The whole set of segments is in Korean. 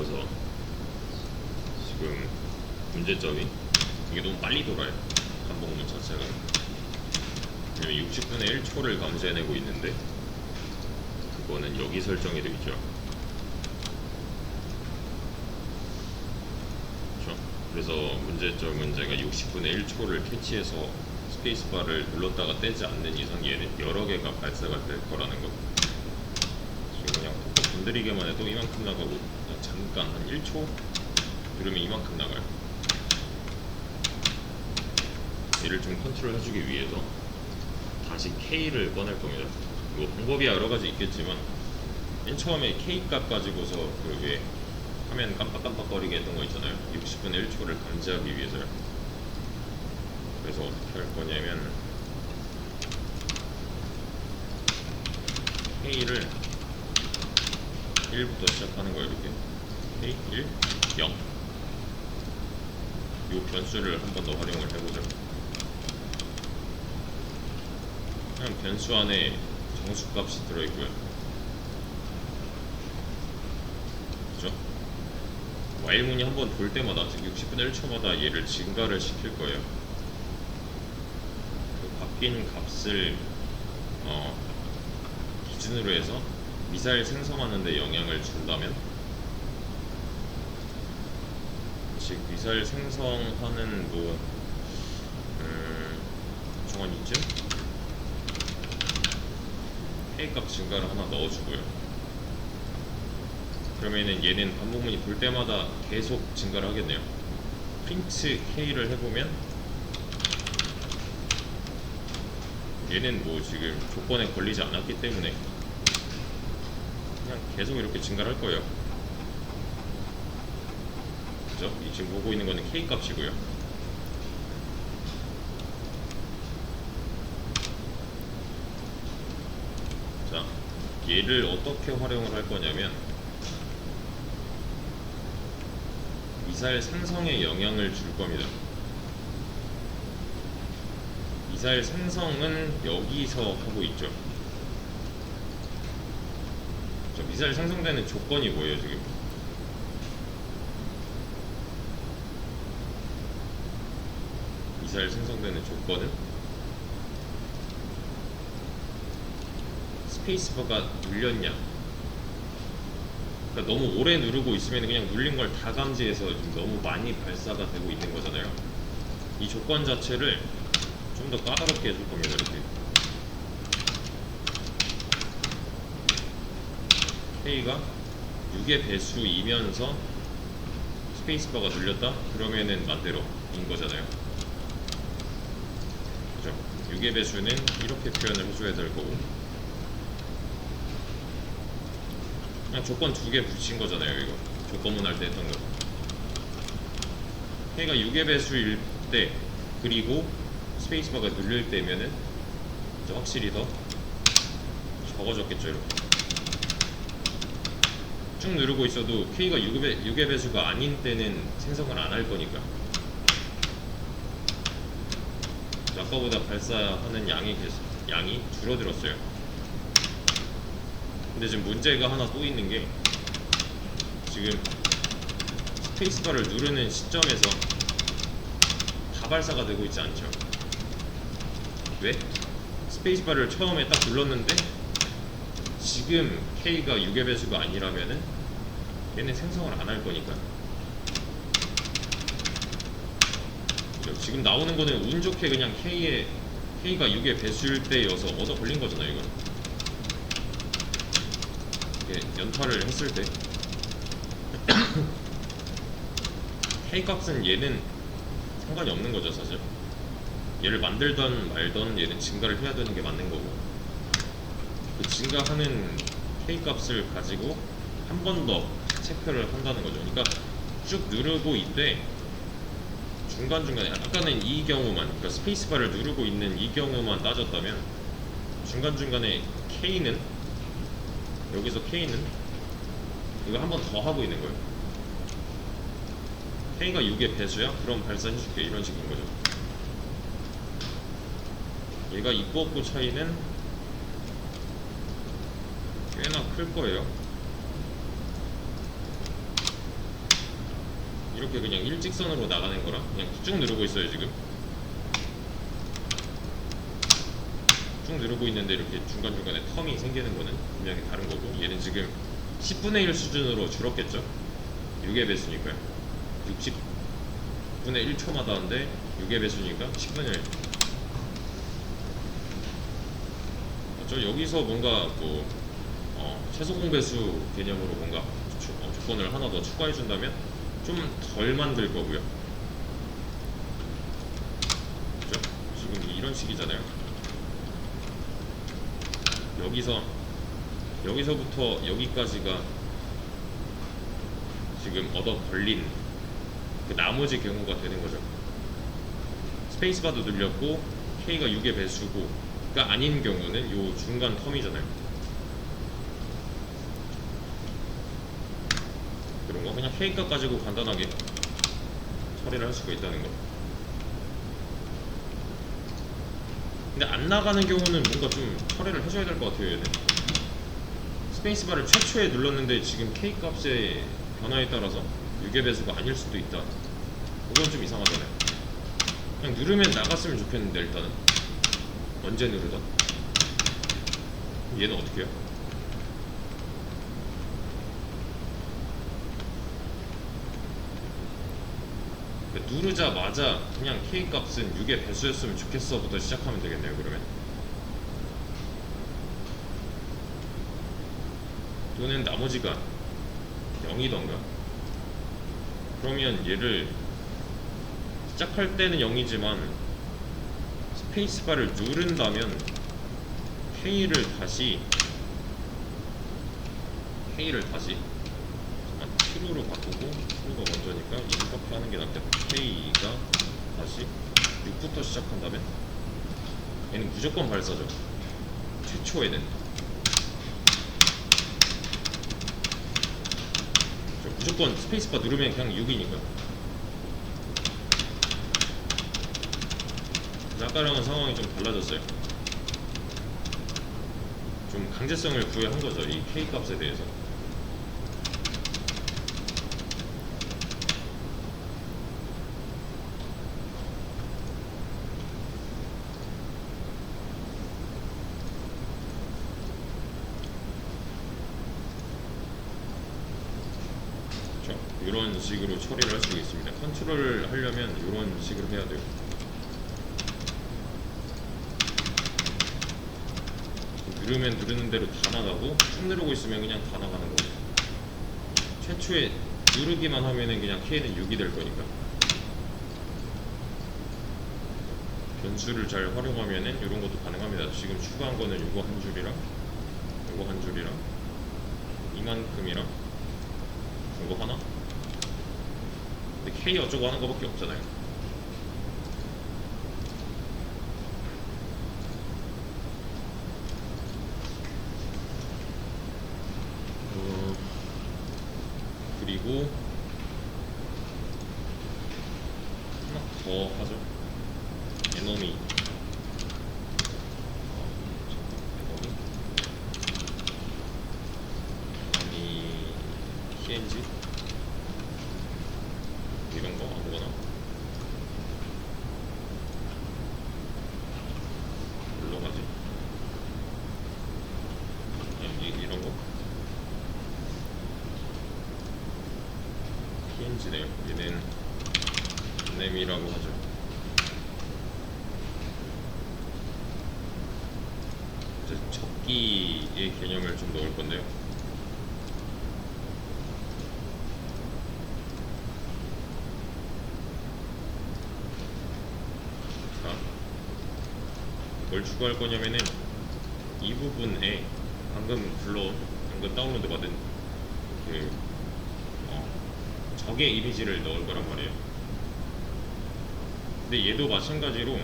있어서 지금 문제점이 이게 너무 빨리 돌아요. 반복문 자체가. 왜냐면 60분의 1초를 감지해내고 있는데 그거는 여기 설정이 되어 있죠. 그렇죠? 그래서 문제점은 제가 60분의 1초를 캐치해서 스페이스바를 눌렀다가 떼지 않는 이상 얘는 여러 개가 발사가 될 거라는 거. 지금 그냥 건드리기만 해도 이만큼 나가고 그냥 잠깐 한 1초 누르면 이만큼 나가요. 얘를 좀 컨트롤 해주기 위해서 다시 K를 꺼낼 겁니다. 뭐 방법이 여러 가지 있겠지만 맨 처음에 K 값 가지고서 그 왜 화면 깜빡깜빡거리게 했던 거 있잖아요. 60분의 1초를 감지하기 위해서요. 그래서 어떻게 할 거냐면 K를 1부터 시작하는 거예요. 이렇게 K 1 0 이 변수를 한 번 더 활용을 해보죠. 그냥 변수 안에 정수값이 들어있고요. 그죠? while문이 한 번 돌 때마다 즉 60분의 1초마다 얘를 증가를 시킬 거예요. 그 바뀐 값을 기준으로 해서 미사일 생성하는 데 영향을 준다면, 즉 미사일 생성하는 뭐 정한 이쯤 K값 증가를 하나 넣어주고요. 그러면은 얘는 반복문이 돌 때마다 계속 증가를 하겠네요. 프린트 K를 해보면 얘는 뭐 지금 조건에 걸리지 않았기 때문에 그냥 계속 이렇게 증가를 할 거예요. 그죠? 지금 보고 있는 거는 K 값이고요. 자, 얘를 어떻게 활용을 할 거냐면 미사일 생성에 영향을 줄 겁니다. 미사일 생성은 여기서 하고 있죠. 미사일 생성되는 조건이 뭐예요 지금? 미사일 생성되는 조건은 스페이스바가 눌렸냐. 그러니까 너무 오래 누르고 있으면 그냥 눌린 걸 다 감지해서 좀 너무 많이 발사가 되고 있는 거잖아요. 이 조건 자체를 좀 더 까다롭게 해줄 겁니다. 이렇게 K가 6의 배수이면서 스페이스바가 눌렸다? 그러면은 반대로인 거잖아요. 그죠? 6의 배수는 이렇게 표현을 해줘야 될 거고, 그냥 조건 2개 붙인 거잖아요. 이거 조건문 할 때 했던 거. K가 6의 배수일 때 그리고 스페이스바가 눌릴 때면은 확실히 더 적어졌겠죠. 이렇게 쭉 누르고 있어도 K가 6의 배수가 아닌 때는 생성을 안 할 거니까 아까보다 발사하는 양이 줄어들었어요. 근데 지금 문제가 하나 또 있는 게 지금 스페이스바를 누르는 시점에서 다 발사가 되고 있지 않죠. 왜? 스페이스바를 처음에 딱 눌렀는데 지금 K가 6의 배수가 아니라면은 얘는 생성을 안 할 거니까. 지금 나오는 거는 운 좋게 그냥 K가 6의 배수일 때여서 얻어 걸린 거잖아요. 이건 이게 연타를 했을 때 K 값은 얘는 상관이 없는 거죠. 사실 얘를 만들던 말던 얘는 증가를 해야 되는 게 맞는 거고, 그 증가하는 K 값을 가지고 한 번 더 체크를 한다는 거죠. 그러니까 쭉 누르고 있되 중간중간에, 아까는 이 경우만, 그러니까 스페이스바를 누르고 있는 이 경우만 따졌다면 중간중간에 K는, 여기서 K는 이거 한 번 더 하고 있는 거예요. K가 6의 배수야? 그럼 발사해줄게. 이런 식인 거죠. 얘가 있고 없고 차이는 꽤나 클 거예요. 이렇게 그냥 일직선으로 나가는 거랑 그냥 쭉 누르고 있어요. 지금 쭉 누르고 있는데 이렇게 중간중간에 텀이 생기는 거는 분명히 다른 거고, 얘는 지금 10분의 1 수준으로 줄었겠죠? 6의 배수니까요. 60분의 1초마다 하는데 6의 배수니까 10분의 1. 저 여기서 뭔가 뭐 최소 공배수 개념으로 뭔가 조건을 하나 더 추가해 준다면 좀 덜 만들 거고요. 그죠? 지금 이런 식이잖아요. 여기서부터 여기까지가 지금 얻어 걸린 그 나머지 경우가 되는 거죠. 스페이스바도 늘렸고 K가 6의 배수고가 아닌 경우는 요 중간 텀이잖아요. 그런 거 그냥 K값 가지고 간단하게 처리를 할 수가 있다는 거. 근데 안 나가는 경우는 뭔가 좀 처리를 해줘야 될 것 같아요. 얘는 스페이스바를 최초에 눌렀는데 지금 K값의 변화에 따라서 6의 배수가 아닐 수도 있다. 그건 좀 이상하잖아요. 그냥 누르면 나갔으면 좋겠는데, 일단은 언제 누르던. 얘는 어떻게 해요? 누르자마자 그냥 K값은 6의 배수였으면 좋겠어 부터 시작하면 되겠네요. 그러면 또는 나머지가 0이던가, 그러면 얘를 시작할 때는 0이지만 스페이스바를 누른다면 K를 다시 T루로 바꾸고, T루가 먼저니까 이렇게 하는 게 낫겠다. K가 다시 6부터 시작한다면 얘는 무조건 발사죠. 최초에는 무조건 스페이스바 누르면 그냥 6이니까. 아까랑은 상황이 좀 달라졌어요. 좀 강제성을 부여한 거죠, 이 K 값에 대해서. 이런 식으로 처리를 할 수 있습니다. 컨트롤을 하려면 이런 식으로 해야 돼요. 누르면 누르는 대로 다 나가고, 쭉 누르고 있으면 그냥 다 나가는 거고, 최초에 누르기만 하면은 그냥 K는 6이 될 거니까. 변수를 잘 활용하면은 이런 것도 가능합니다. 지금 추가한 거는 요거 한 줄이랑 요거 한 줄이랑 이만큼이랑 요거 하나. 근데 K 어쩌고 하는 거밖에 없잖아요. 그리고 하나 더 하죠. 에너미 PNG 이런 거 아무거나 뭘로 가지? 이런 거 PNG네요. 얘는 램이라고 하죠. 이제 적기의 개념을 좀 넣을 건데요. 뭘 추가할 거냐면은 이 부분에 방금 다운로드 받은 그 적의 이미지를 넣을 거란 말이에요. 근데 얘도 마찬가지로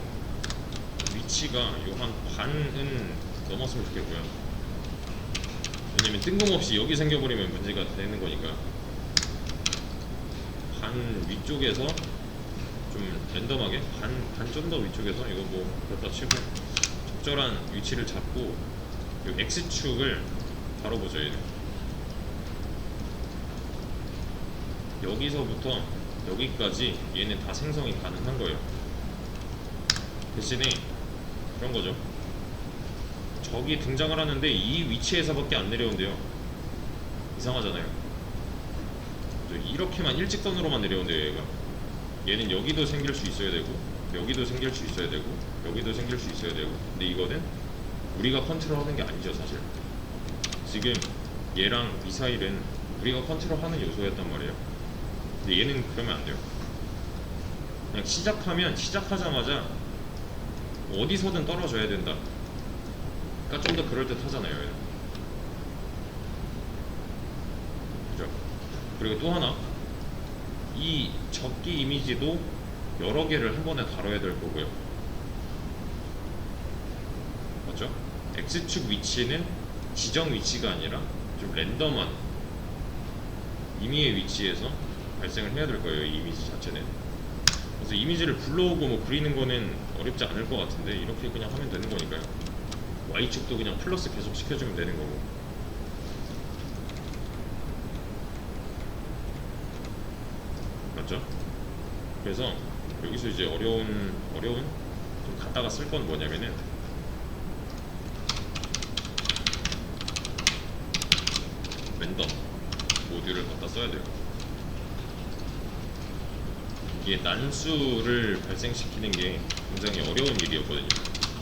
위치가 요 한 반은 넘었으면 좋겠고요. 왜냐면 뜬금없이 여기 생겨버리면 문제가 되는 거니까 반 위쪽에서 좀 랜덤하게 반 좀 더 위쪽에서 이거 뭐 그렇다 치고 적절한 위치를 잡고 요 X축을 다뤄보죠. 얘는 여기서부터 여기까지 얘는 다 생성이 가능한 거예요. 대신에 그런 거죠. 적이 등장을 하는데 이 위치에서밖에 안 내려온대요. 이상하잖아요. 이렇게만 일직선으로만 내려온대요. 얘가. 얘는 여기도 생길 수 있어야 되고, 여기도 생길 수 있어야 되고, 여기도 생길 수 있어야 되고. 근데 이거는 우리가 컨트롤하는 게 아니죠, 사실. 지금 얘랑 미사일은 우리가 컨트롤하는 요소였단 말이에요. 근데 얘는 그러면 안 돼요. 그냥 시작하자마자 어디서든 떨어져야 된다. 그러니까 좀 더 그럴듯하잖아요, 얘는. 그죠? 그리고 또 하나, 이 적기 이미지도 여러 개를 한 번에 다뤄야 될 거고요. 맞죠? X축 위치는 지정 위치가 아니라 좀 랜덤한 임의의 위치에서 발생을 해야 될 거예요, 이 이미지 자체는. 그래서 이미지를 불러오고 뭐 그리는 거는 어렵지 않을 것 같은데, 이렇게 그냥 하면 되는 거니까요. Y축도 그냥 플러스 계속 시켜주면 되는 거고. 맞죠? 그래서 여기서 이제 어려운 좀 갖다가 쓸 건 뭐냐면은, 랜덤 모듈을 갖다 써야 돼요. 이게 난수를 발생시키는 게 굉장히 어려운 일이었거든요.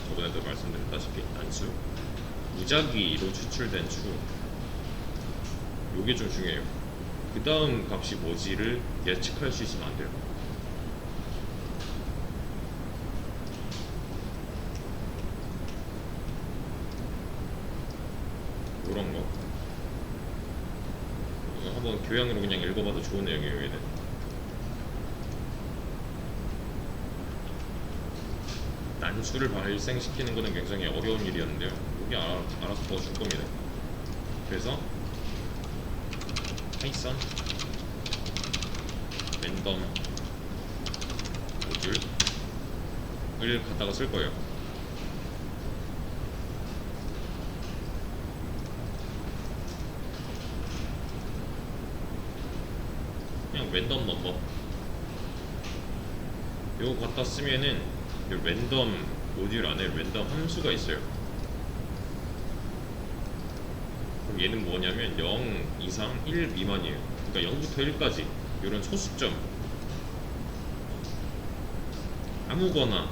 저번에도 말씀드렸다시피 난수, 무작위로 추출된 수, 요게 좀 중요해요. 그 다음 값이 뭐지를 예측할 수 있으면 안 돼요. 요런 거 이거 한번 교양으로 그냥 읽어봐도 좋은 내용이에요. 얘는 난수를 발생시키는 것은 굉장히 어려운 일이었는데요. 여기 알아서 넣어줄 겁니다. 그래서 파이썬 랜덤 모듈을 갖다가 쓸 거예요. 그냥 랜덤 넘버 요거 갖다 쓰면은 요 랜덤 모듈 안에 랜덤 함수가 있어요. 그럼 얘는 뭐냐면 0 이상 1 미만이에요. 그러니까 0부터 1까지 이런 소수점 아무거나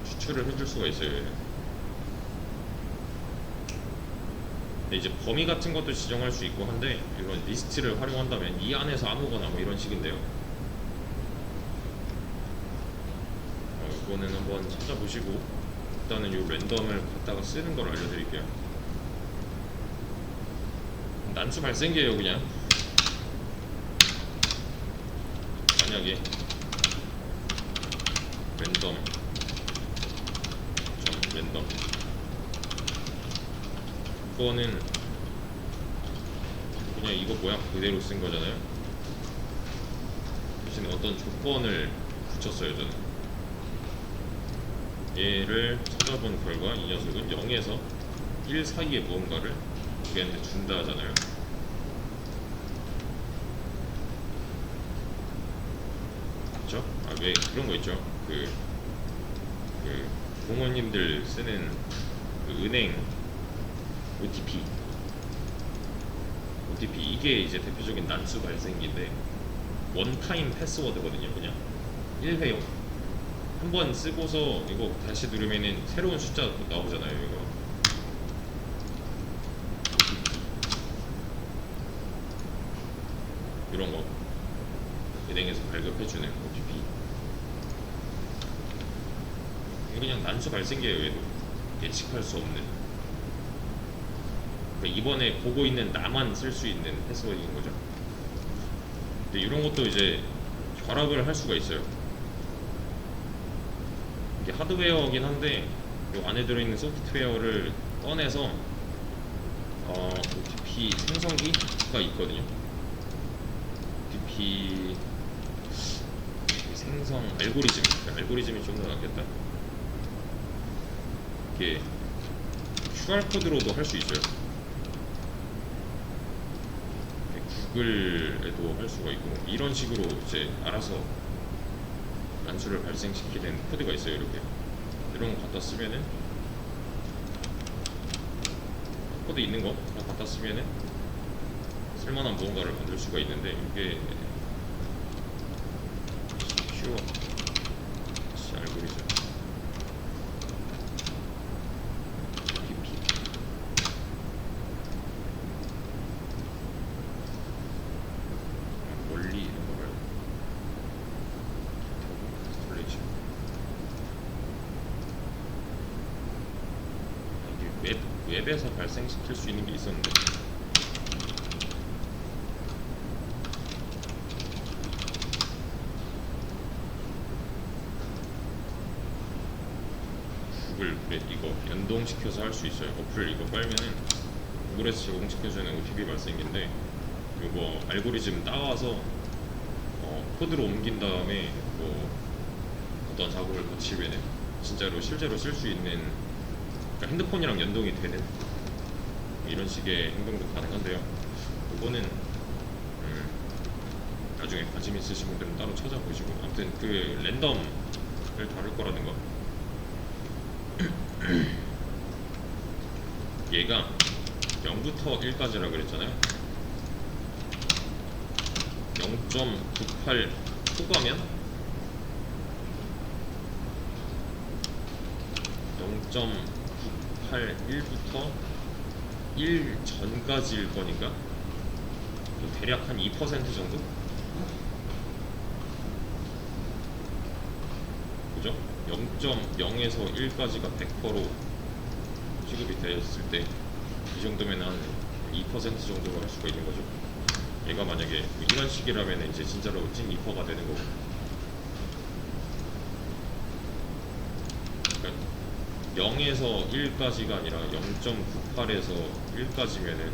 추출을 해줄 수가 있어요. 얘는. 근데 이제 범위 같은 것도 지정할 수 있고 한데, 이런 리스트를 활용한다면 이 안에서 아무거나 뭐 이런 식인데요. 이거는 한번 찾아보시고, 일단은 이 랜덤을 갖다가 쓰는 걸 알려드릴게요. 난수 발생기예요. 그냥 만약에 랜덤 이거는 그냥 이거 모양 그대로 쓴 거잖아요. 대신에 어떤 조건을 붙였어요. 저는 얘를 찾아본 결과 이 녀석은 0에서 1 사이의 무언가를 우리한테 준다 하잖아요. 그쵸? 왜 그런 거 있죠? 그 부모님들 쓰는 그 은행 OTP 이게 이제 대표적인 난수 발생기인데, 원타임 패스워드거든요. 그냥 1회용 한 번 쓰고서 이거 다시 누르면은 새로운 숫자 나오잖아요. 이거 이런 거 은행에서 발급해주는 OTP, 이거 그냥 난수 발생기예요. 얘도 예측할 수 없는. 그러니까 이번에 보고 있는 나만 쓸 수 있는 패스워드인 거죠. 근데 이런 것도 이제 결합을 할 수가 있어요. 이게 하드웨어이긴 한데 이 안에 들어있는 소프트웨어를 꺼내서 OTP 생성기가 있거든요. OTP 생성 알고리즘이 좀 더 낫겠다. 이게 QR코드로도 할 수 있어요. 구글에도 할 수가 있고, 이런 식으로 이제 알아서 단수를 발생시키는 코드가 있어요. 이렇게 이런 거 갖다 쓰면은, 코드 있는 거 갖다 쓰면은 쓸만한 무언가를 만들 수가 있는데, 이게 퓨어 알고리즘 PP 원리 이런 거 말고 콜레지, 이게 웹에서 발생시킬 수 있는 게 있었는데, 구글 이거 연동시켜서 할 수 있어요. 어플 이거 깔면은 구글에서 제공시켜주는 OTP 발생인데, 이거 알고리즘 따와서 코드로 옮긴 다음에 뭐 어떤 작업을 거치면은 진짜로 실제로 쓸 수 있는, 그러니까 핸드폰이랑 연동이 되는 이런 식의 행동도 가능한데요. 이거는 나중에 관심 있으신 분들은 따로 찾아보시고, 아무튼 그 랜덤을 다룰 거라는 거. 얘가 0부터 1까지라 그랬잖아요. 0.98 초과면 0.981부터 1 전까지일 거니까 대략 한 2% 정도? 그죠? 0.0에서 1까지가 100%로 취급이 되었을 때, 이 정도면 한 2% 정도로 할 수가 있는 거죠. 얘가 만약에 이런 식이라면 이제 진짜로 찐 2%가 되는 거고, 그러니까 0에서 1까지가 아니라 0.98에서 1까지면은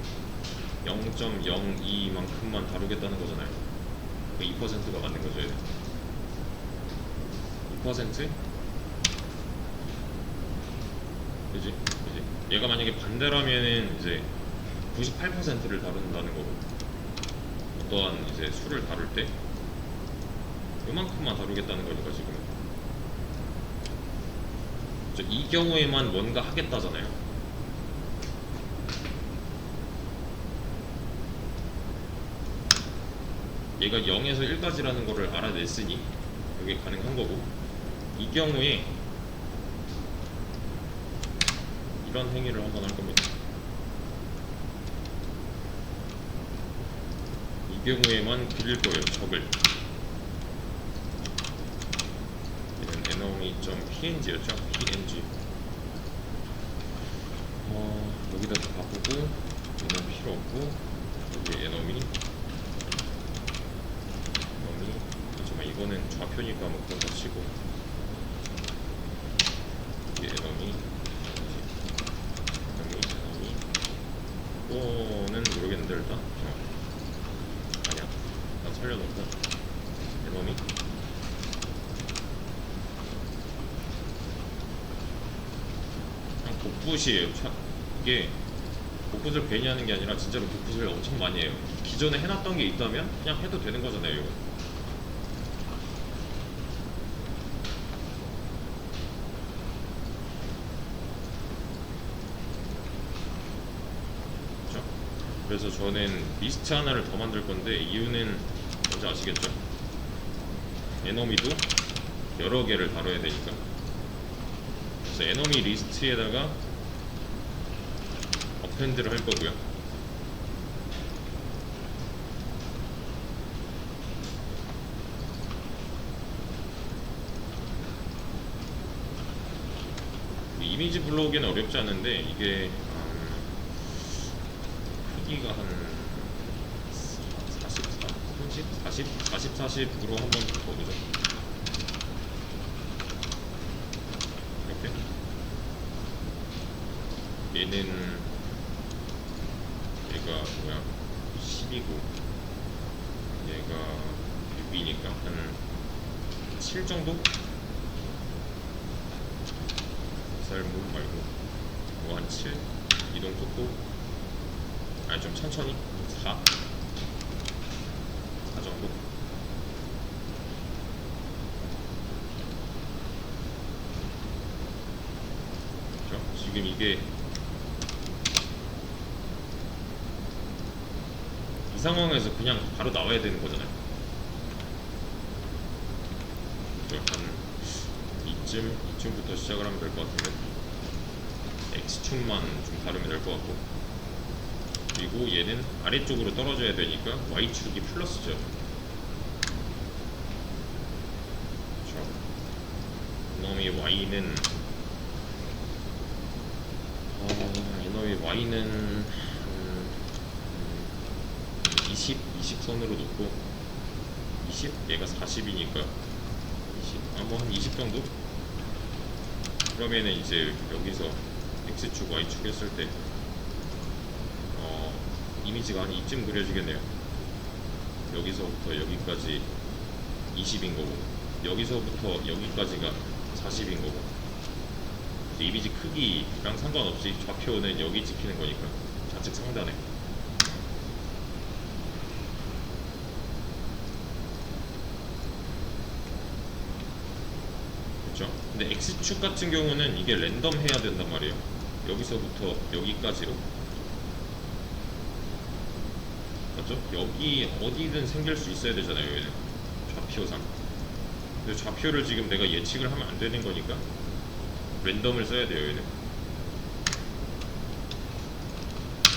0.02만큼만 다루겠다는 거잖아요. 그 2%가 맞는 거죠. 얘는 2%? 그지? 얘가 만약에 반대라면은 이제 98%를 다룬다는 거고, 어떠한 이제 수를 다룰 때 요만큼만 다루겠다는 거니까 지금 이 경우에만 뭔가 하겠다잖아요. 얘가 0에서 1까지라는 거를 알아냈으니 그게 가능한 거고, 이 경우에 이런 행위를 한번 할 겁니다. 이 경우에만 빌릴 거예요. 적을. 얘는 enemy.png였죠. png. 여기다 좀 바꾸고, 얘는 필요 없고, 여기 enemy. 하지만 이거는 좌표니까 뭐 그런 거 치고, 여기 enemy. 이거는 모르겠는데 일단 아니야, 난 살려놓고 에너미 그냥 복붙이에요. 이게 복붙을 괜히 하는 게 아니라 진짜로 복붙을 엄청 많이 해요. 기존에 해놨던 게 있다면 그냥 해도 되는 거잖아요. 이거. 그래서 저는 리스트 하나를 더 만들 건데, 이유는 뭔지 아시겠죠? 에너미도 여러 개를 다뤄야 되니까. 그래서 에너미 리스트에다가 어펜드를 할 거고요. 이미지 블록에는 어렵지 않은데, 이게 크기가 한 44, 30, 40, 40, 40으로 한번 넣어보죠. 이렇게. 얘는 얘가 뭐야 10이고 얘가 6이니까 한 7 정도? 쌀물 말고 뭐 한 7? 이동 속도 아니 좀 천천히 4 정도. 그렇죠? 지금 이게 이 상황에서 그냥 바로 나와야 되는 거잖아요. 한 이쯤부터 시작을 하면 될 것 같은데, X축만 좀 다르면 될 것 같고, 그리고 얘는 아래쪽으로 떨어져야 되니까 Y축이 플러스죠. 그렇죠? 이놈의 Y는 이놈의 Y는 20선으로 놓고 20? 얘가 40이니까 20, 뭐 한 20 정도? 그러면은 이제 여기서 X축, Y축 했을 때 이미지가 한 이쯤 그려지겠네요. 여기서부터 여기까지 20인 거고, 여기서부터 여기까지가 40인 거고, 이미지 크기랑 상관없이 좌표는 여기 찍히는 거니까 좌측 상단에. 그렇죠? 근데 X축 같은 경우는 이게 랜덤 해야 된단 말이에요. 여기서부터 여기까지로. 맞죠? 여기 어디든 생길 수 있어야 되잖아요, 얘는. 좌표상. 근데 좌표를 지금 내가 예측을 하면 안 되는 거니까 랜덤을 써야 돼요, 얘는.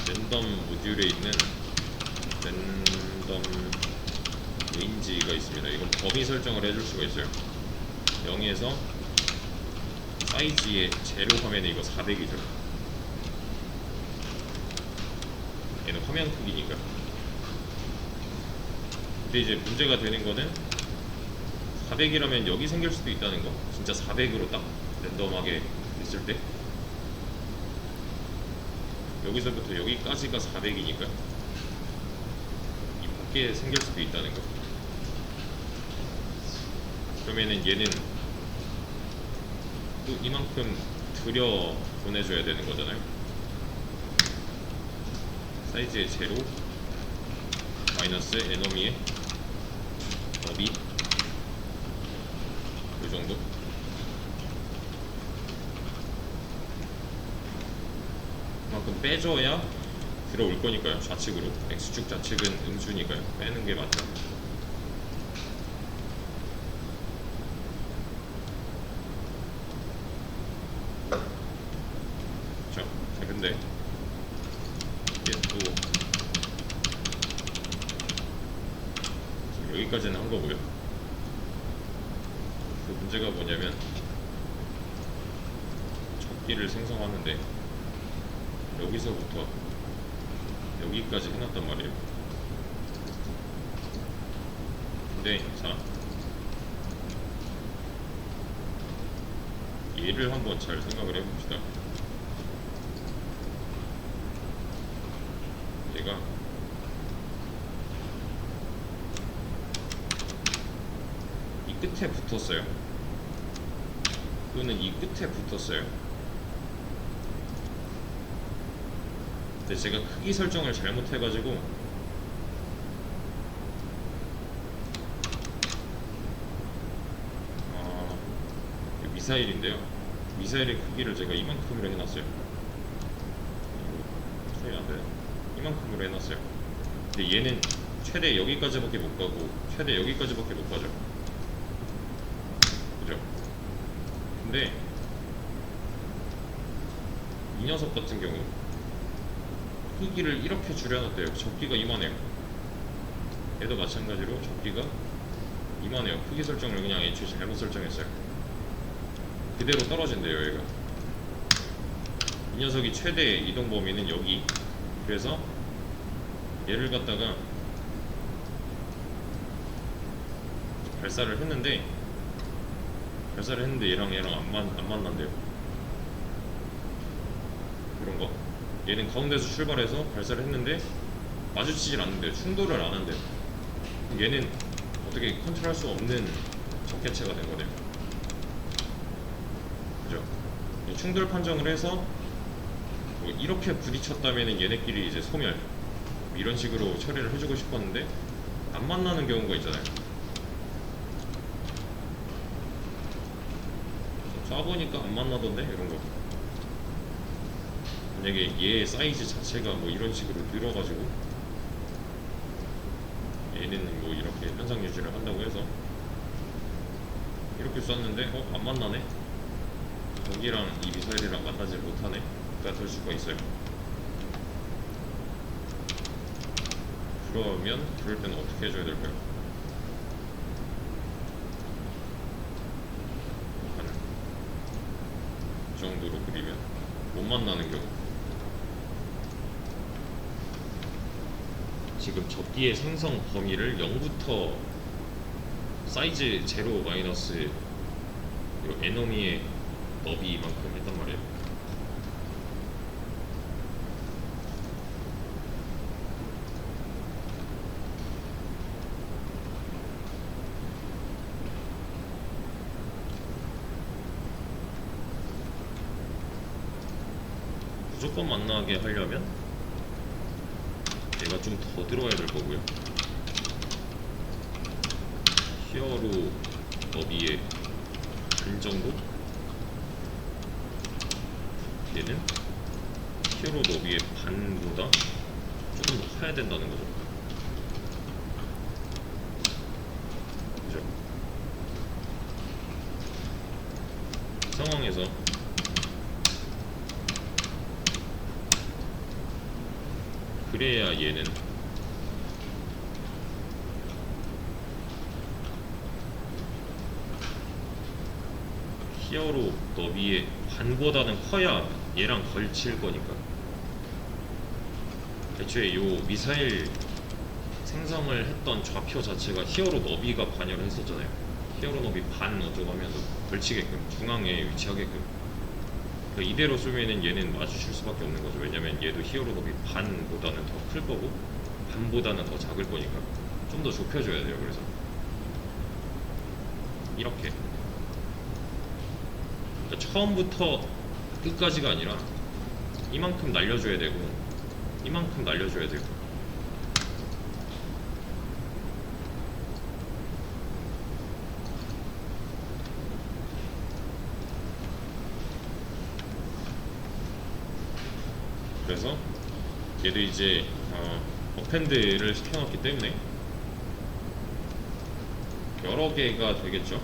랜덤 모듈에 있는 랜덤 레인지가 있습니다. 이건 범위 설정을 해줄 수가 있어요. 0에서 사이즈의 제로 화면에 이거 400이죠. 얘는 화면 크기니까. 근데 이제 문제가 되는 거는 400이라면 여기 생길 수도 있다는 거. 진짜 400으로 딱 랜덤하게 됐을 때 여기서부터 여기까지가 400이니까 이 밖에 생길 수도 있다는 거. 그러면은 얘는 또 이만큼 들여 보내줘야 되는 거잖아요. 사이즈의 제로 마이너스 에너미의 너비 이 정도. 그만큼 빼줘야 들어올 거니까요. 좌측으로. X축 좌측은 음수니까요. 빼는 게 맞죠. 그렇죠. 자, 근데 이게 또 여기까지는 한 거고요. 그 문제가 뭐냐면 접기를 생성하는데 여기서부터 여기까지 해놨단 말이에요. 근데 자, 얘를 한번 잘 생각을 해봅시다. 얘가 이 끝에 붙었어요. 또는 이 끝에 붙었어요. 근데 제가 크기 설정을 잘못해가지고 미사일인데요. 미사일의 크기를 제가 이만큼으로 해놨어요. 소리 안 돼요. 이만큼으로 해놨어요. 근데 얘는 최대 여기까지밖에 못 가고 최대 여기까지밖에 못 가죠. 그죠? 근데 이 녀석 같은 경우 크기를 이렇게 줄여놨대요. 접기가 이만해요. 얘도 마찬가지로 접기가 이만해요. 크기 설정을 그냥 애초에 잘못 설정했어요. 그대로 떨어진대요. 얘가 이 녀석이 최대 이동 범위는 여기. 그래서 얘를 갖다가 발사를 했는데 얘랑 안 만난대요. 그런 거. 얘는 가운데서 출발해서 발사를 했는데 마주치질 않는데요. 충돌을 안 한대요. 얘는 어떻게 컨트롤할 수 없는 적개체가 된 거네요. 그죠? 충돌 판정을 해서 뭐 이렇게 부딪혔다면 얘네끼리 이제 소멸 이런 식으로 처리를 해주고 싶었는데 안 만나는 경우가 있잖아요. 쏴보니까 안 만나던데 이런 거. 만약에 얘 사이즈 자체가 뭐 이런 식으로 늘어가지고 얘는 뭐 이렇게 현상 유지를 한다고 해서 이렇게 쐈는데 안 만나네? 거기랑 이 미사일이랑 만나질 못하네? 가 될 수가 있어요. 그러면 그럴 때는 어떻게 해줘야 될까요? 한 이 정도로 그리면 못 만나는 경우. 지금 접기의 생성 범위를 0부터 사이즈 0 마이너스 에너미의 너비만큼 했단 말이에요. 무조건 만나게 하려면 얘가 좀 더 들어와야 될 거고요. 히어로 너비의 반 정도? 얘는 히어로 너비의 반보다 조금 더 커야 된다는 거죠. 그죠? 상황에서 그래야 얘는 히어로 너비의 반보다는 커야 얘랑 걸칠 거니까. 애초에 요 미사일 생성을 했던 좌표 자체가 히어로 너비가 반영을 했었잖아요. 히어로 너비 반 어쩌고 하면서 걸치게끔 중앙에 위치하게끔. 그러니까 이대로 쏘면은 얘는 마주칠 수밖에 없는 거죠. 왜냐면 얘도 히어로 너비 반보다는 더 클 거고 반보다는 더 작을 거니까 좀 더 좁혀줘야 돼요. 그래서 이렇게 그러니까 처음부터 끝까지가 아니라 이만큼 날려줘야 되고 이만큼 날려줘야 되고. 그래서 얘도 이제 어펜드를 시켜놨기 때문에 여러 개가 되겠죠.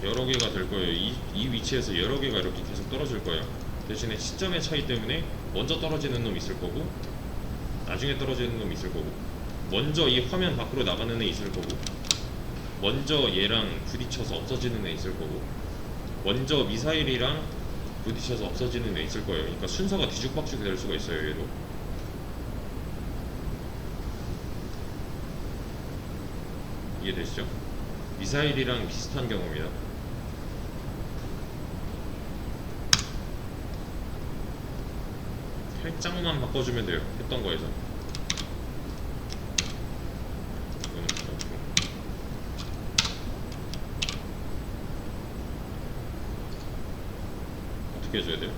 여러 개가 될 거예요. 이 위치에서 여러 개가 이렇게 계속 떨어질 거예요. 대신에 시점의 차이 때문에 먼저 떨어지는 놈 있을 거고 나중에 떨어지는 놈 있을 거고 먼저 이 화면 밖으로 나가는 애 있을 거고 먼저 얘랑 부딪혀서 없어지는 애 있을 거고 먼저 미사일이랑 부딪혀서 없어지는 애 있을 거예요. 그러니까 순서가 뒤죽박죽이 될 수가 있어요. 얘도 이해되시죠? 미사일이랑 비슷한 경우입니다. 살짝만 바꿔주면 돼요. 했던 거에서. 이거는 그렇고. 어떻게 해줘야 돼요?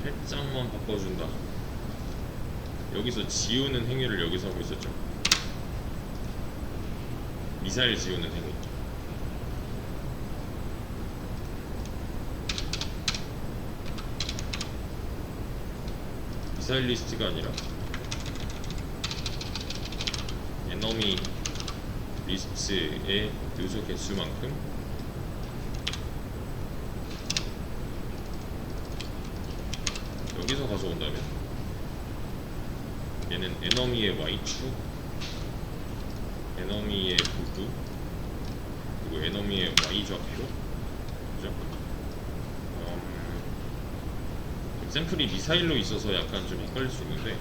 살짝만 바꿔준다. 여기서 지우는 행위를 여기서 하고 있었죠. 미사일 지우는 행위. 미사일 리스트가 아니라 에너미 리스트의 요소 개수만큼 여기서 가져온다면 얘는 에너미의 Y축, 에너미의 부두, 그리고 에너미의 Y좌표. 그죠? 샘플이 미사일로 있어서 약간 좀 헷갈릴 수 있는데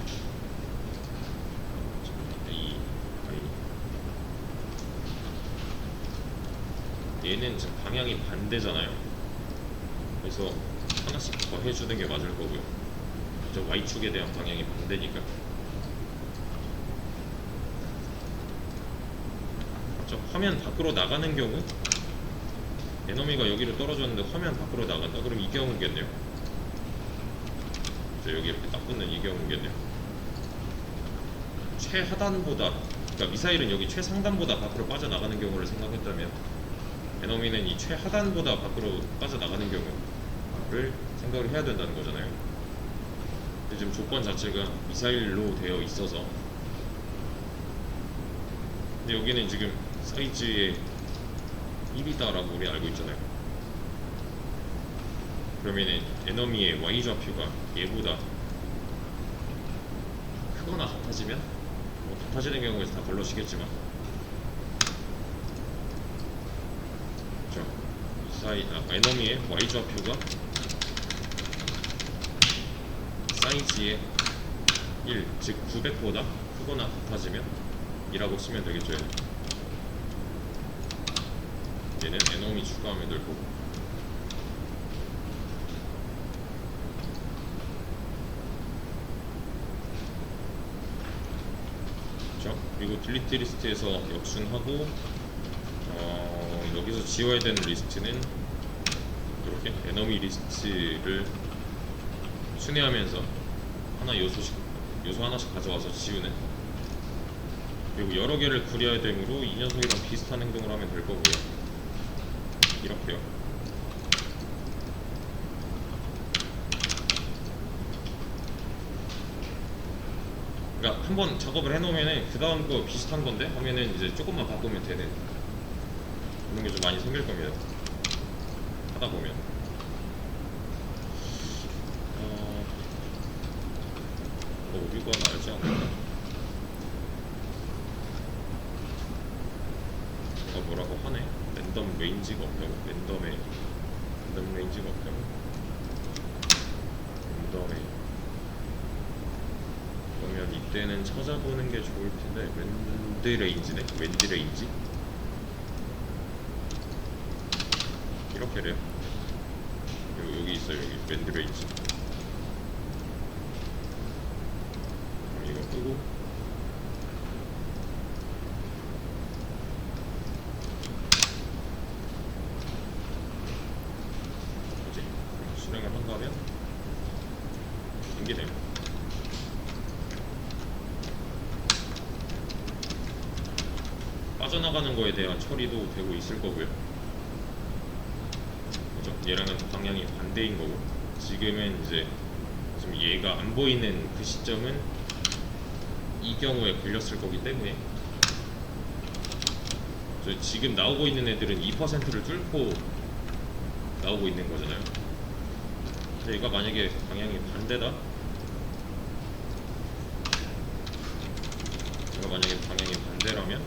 얘는 지금 방향이 반대잖아요. 그래서 하나씩 더 해주는 게 맞을 거고요. 저 Y축에 대한 방향이 반대니까. 그렇죠? 화면 밖으로 나가는 경우 에너미가 여기로 떨어졌는데 화면 밖으로 나간다? 그럼 이 경우겠네요. 여기 이렇게 딱 붙는 이 경우겠네요. 최하단보다, 그러니까 미사일은 여기 최상단보다 밖으로 빠져나가는 경우를 생각했다면 에너미는 이 최하단보다 밖으로 빠져나가는 경우를 생각을 해야 된다는 거잖아요. 근데 지금 조건 자체가 미사일로 되어 있어서, 근데 여기는 지금 사이즈의 1이다라고 우리 알고 있잖아요. 그러면은 에너미의 Y 좌표가 얘보다 크거나 같아지면, 뭐 같아지는 경우에서 다 걸러지겠지만, 그렇죠? 에너미의 Y 좌표가 사이즈의 1, 즉 900보다 크거나 같아지면 이라고 쓰면 되겠죠. 얘는 에너미 추가하면 될 거고, 그렇죠? 그리고 딜리트 리스트에서 역순하고, 여기서 지워야 되는 리스트는 이렇게 에너미 리스트를 순회하면서 요소 하나씩 가져와서 지우는, 그리고 여러 개를 구려야 되므로 이 녀석이랑 비슷한 행동을 하면 될 거고요. 이렇게요. 그러니까 한번 작업을 해놓으면은 그 다음 거 비슷한 건데 하면은 이제 조금만 바꾸면 되는 그런 게 좀 많이 생길 겁니다. 하다 보면. 우리가 알지 않을까? 뭐라고 하네? 랜덤 레인지가 없다고? 랜덤 레인지가 없다고? 랜덤에, 그러면 이때는 찾아보는 게 좋을 텐데, 웬드 레인지네? 웬드 레인지? 이렇게래요. 여기 있어요. 여기 웬드 레인지. 그럼 이거 끄고, 실행을 한다면 이게 됩니다. 빠져나가는 거에 대한 처리도 되고 있을 거고요. 그죠? 얘랑은 방향이 반대인 거고, 지금은 이제 지금 얘가 안 보이는 그 시점은 이 경우에 걸렸을 거기 때문에, 지금 나오고 있는 애들은 2%를 뚫고 나오고 있는 거잖아요. 근데 얘가 만약에 방향이 반대다, 얘가 만약에 방향이 반대라면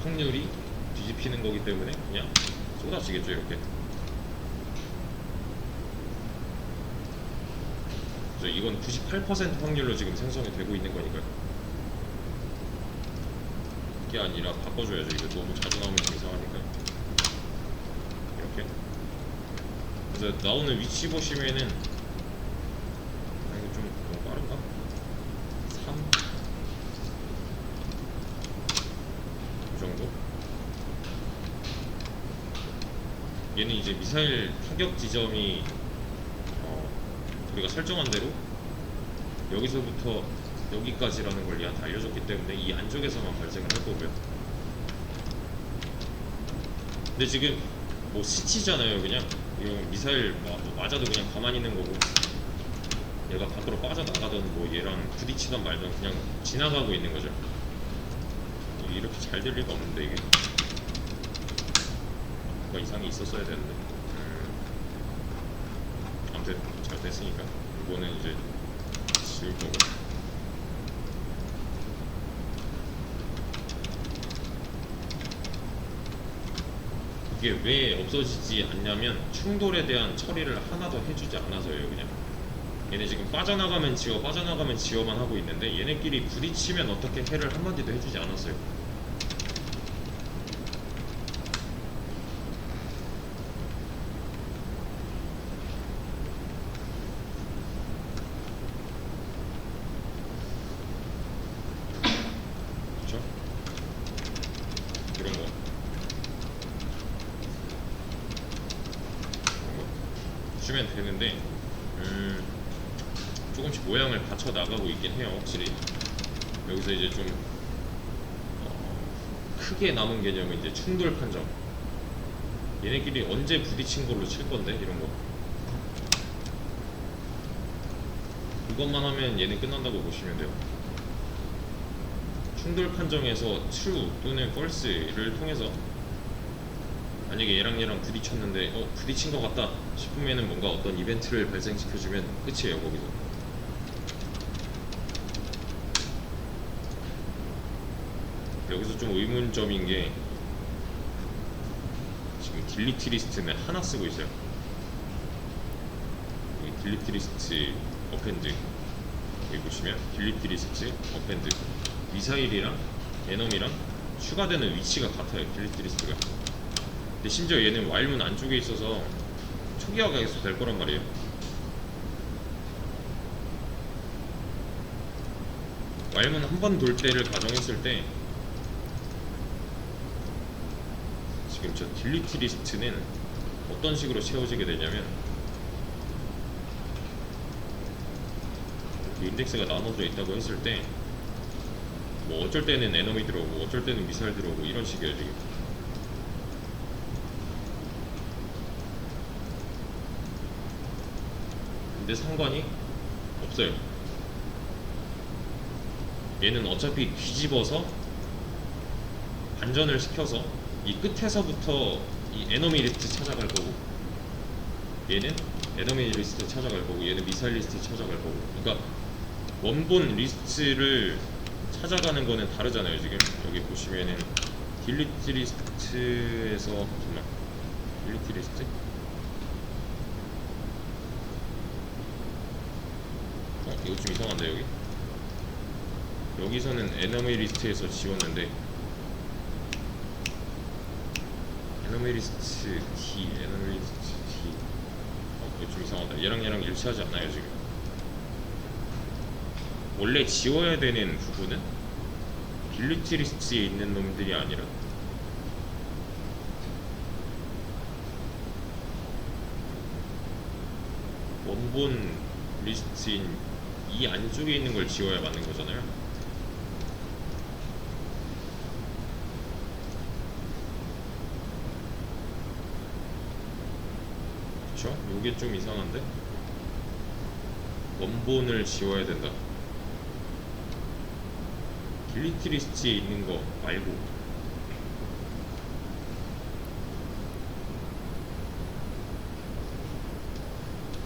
확률이 뒤집히는 거기 때문에 그냥 쏟아지겠죠. 이렇게. 그래서 이건 98% 확률로 지금 생성이 되고 있는 거니까요. 이게 아니라 바꿔줘야죠. 이거 너무 자주 나오면 이상하니까. 이렇게. 그래서 나오는 위치 보시면은, 이거 좀 너무 빠른가? 3 이 정도? 얘는 이제 미사일 타격 지점이 우리가 설정한 대로 여기서부터 여기까지라는 걸 얘한테 알려줬기 때문에 이 안쪽에서만 발생을 할 거고요. 근데 지금 뭐 스치잖아요. 그냥 이거 미사일 맞아도 그냥 가만히 있는 거고, 얘가 밖으로 빠져나가던 뭐 얘랑 부딪히던 말던 그냥 지나가고 있는 거죠. 이렇게 잘 될 리가 없는데, 이게 뭔가 이상이 있었어야 되는데. 아무튼 잘 됐으니까 이거는 이제 지울 거고. 이게 왜 없어지지 않냐면 충돌에 대한 처리를 하나 더 해주지 않아서예요. 그냥 얘네 지금 빠져나가면 지워, 빠져나가면 지워만 하고 있는데 얘네끼리 부딪히면 어떻게 해를 한마디도 해주지 않았어요. 그쵸? 그런 거. 주면 되는데 조금씩 모양을 받쳐 나가고 있긴 해요. 확실히 여기서 이제 좀 크게 남은 개념은 이제 충돌 판정. 얘네끼리 언제 부딪힌 걸로 칠 건데 이런 거. 이것만 하면 얘는 끝난다고 보시면 돼요. 충돌 판정에서 true 또는 false를 통해서 만약에 얘랑 부딪혔는데 부딪힌 것 같다 싶으면은 뭔가 어떤 이벤트를 발생시켜주면 끝이에요. 거기서 여기서 좀 의문점인 게 지금 딜리트 리스트는 하나 쓰고 있어요. 여기 딜리트 리스트 어펜드 여기 보시면 딜리트 리스트 어펜드 미사일이랑 에너미랑 추가되는 위치가 같아요. 딜리트 리스트가. 근데 심지어 얘는 와일문 안쪽에 있어서 초기화가 계속 될 거란 말이에요. 와일문 한 번 돌 때를 가정했을 때 지금 저 딜리트 리스트는 어떤 식으로 채워지게 되냐면 인덱스가 나눠져 있다고 했을 때 뭐 어쩔 때는 에너미 들어오고 어쩔 때는 미사일 들어오고 이런 식이에요 지금. 근데 상관이 없어요. 얘는 어차피 뒤집어서 반전을 시켜서 이 끝에서부터 이 에너미 리스트 찾아갈 거고 얘는 에너미 리스트 찾아갈 거고 얘는 미사일 리스트 찾아갈 거고. 그러니까 원본 리스트를 찾아가는 거는 다르잖아요. 지금 여기 보시면은 딜리트 리스트에서 잠깐만 딜리트 리스트 이거 좀 이상한데 여기 여기서는 에너미 리스트에서 지웠는데 에너미 리스트 D 에너미 리스트 D 이거 좀 이상하다. 얘랑 일치하지 않나요 지금. 원래 지워야 되는 부분은 딜리트 리스트에 있는 놈들이 아니라 원본 리스트인 이 안쪽에 있는 걸 지워야 맞는 거잖아요. 그쵸? 요게 좀 이상한데? 원본을 지워야 된다. 딜리트 리스트에 있는 거 말고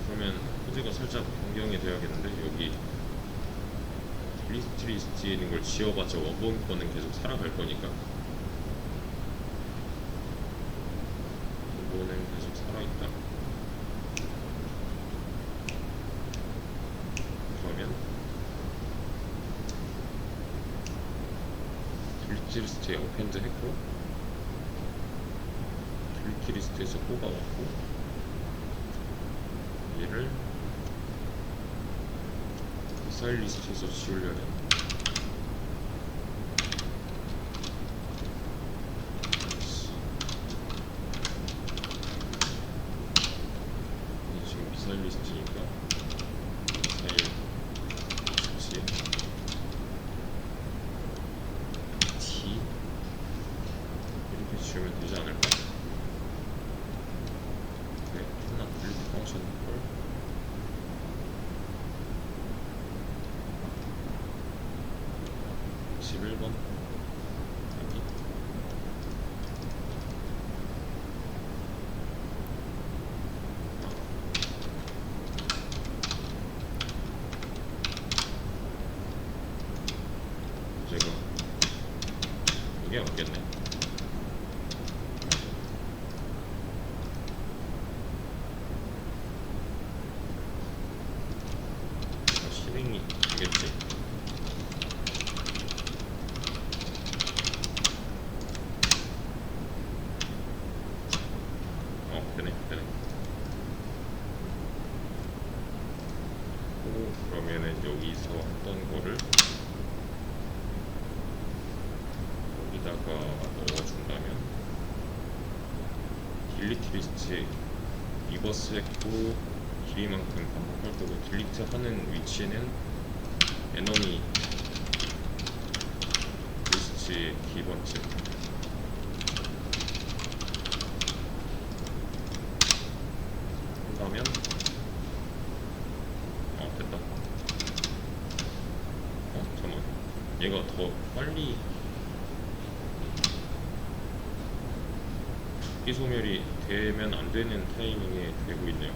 그러면 코드가 살짝 변경이 돼야겠는데 여기 딜리트 리스트에 있는 걸 지워봤자 원본 거는 계속 살아갈 거니까 원본은 계속 살아있다. 그러면 딜리트 리스트에 어펜드 했고 딜리트 리스트에서 뽑아왔고 얘를 미사일 리스트에서 지우려면 이게 지금 미사일 리스트니까 미사일 리스트 D 이렇게 지우면 되지 않을까? 네, 하나 딜리트 펑션 걸 11번 여기 제가 이게 없겠네. 실행이 되겠지? 되네. 그러면은 여기서 했던 거를 여기다가 넣어준다면 딜리트 리스트에 리버스 했고 길이만큼 반복할 거고, 딜리트 하는 위치는 에너미 리스트의 기본체. 한다면 됐다. 잠깐만, 얘가 더 빨리 이 소멸이 되면 안 되는 타이밍에 되고 있네요.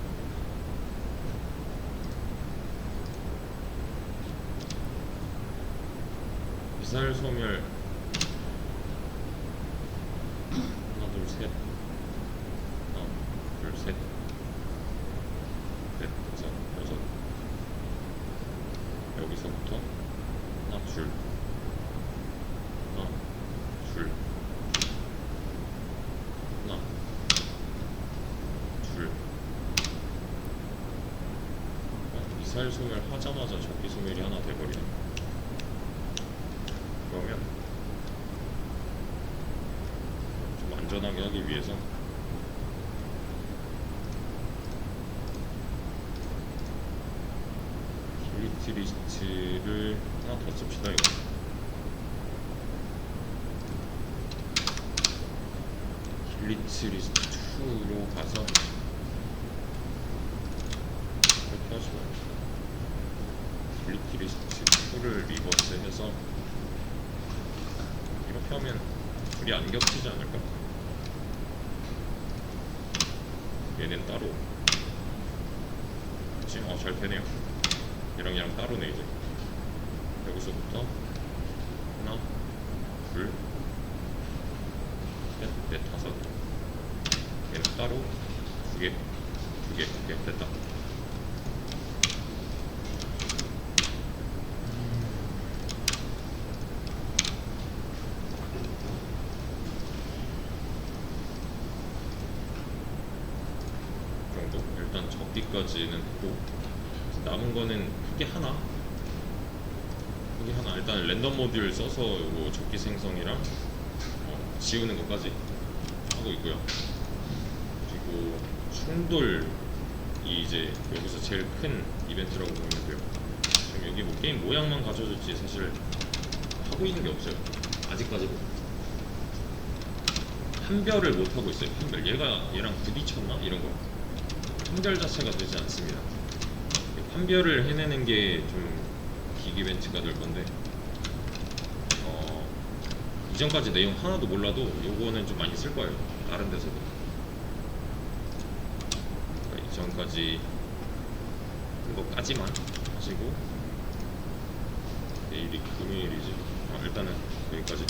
미사일 소멸 하나 둘 셋, 하나 둘 셋, 넷 다섯 여섯, 여기서부터 하나 줄, 하나 줄, 하나 줄. 미사일 소멸 하자마자 적기 소멸이 하나 돼버리네. 그러면 좀 안전하게 하기 위해서 딜리트 리스트를 하나 더 씁시다. 이거 딜리트 리스트 2로 가서 이렇게 하시면 딜리트 리스트 2를 리버스 해서 이렇게 하면 둘이 안 겹치지 않을까? 얘는 따로. 그치? 잘 되네요. 얘랑 따로네. 이제 여기서부터 하나 둘 셋 넷 다섯, 얘는 따로 두 개 됐다. 정도? 일단 접기까지는 했고, 남은 거는 크게 하나 일단 랜덤 모듈 써서 요거 접기 생성이랑 지우는 것까지 하고 있고요. 그리고 충돌이 이제 여기서 제일 큰 이벤트라고 보면 돼요. 지금 여기 뭐 게임 모양만 가져줄지 사실 하고 있는 게 없어요. 아직까지도 판별을 못 하고 있어요. 판별, 얘랑 부딪혔나 이런 거 판별 자체가 되지 않습니다. 판별을 해내는 게 좀 빅 이벤트가 될 건데, 이전까지 내용 하나도 몰라도 요거는 좀 많이 쓸 거예요. 다른 데서도. 그러니까 이전까지 이거까지만 하시고, 내일이 금요일이지. 일단은 여기까지.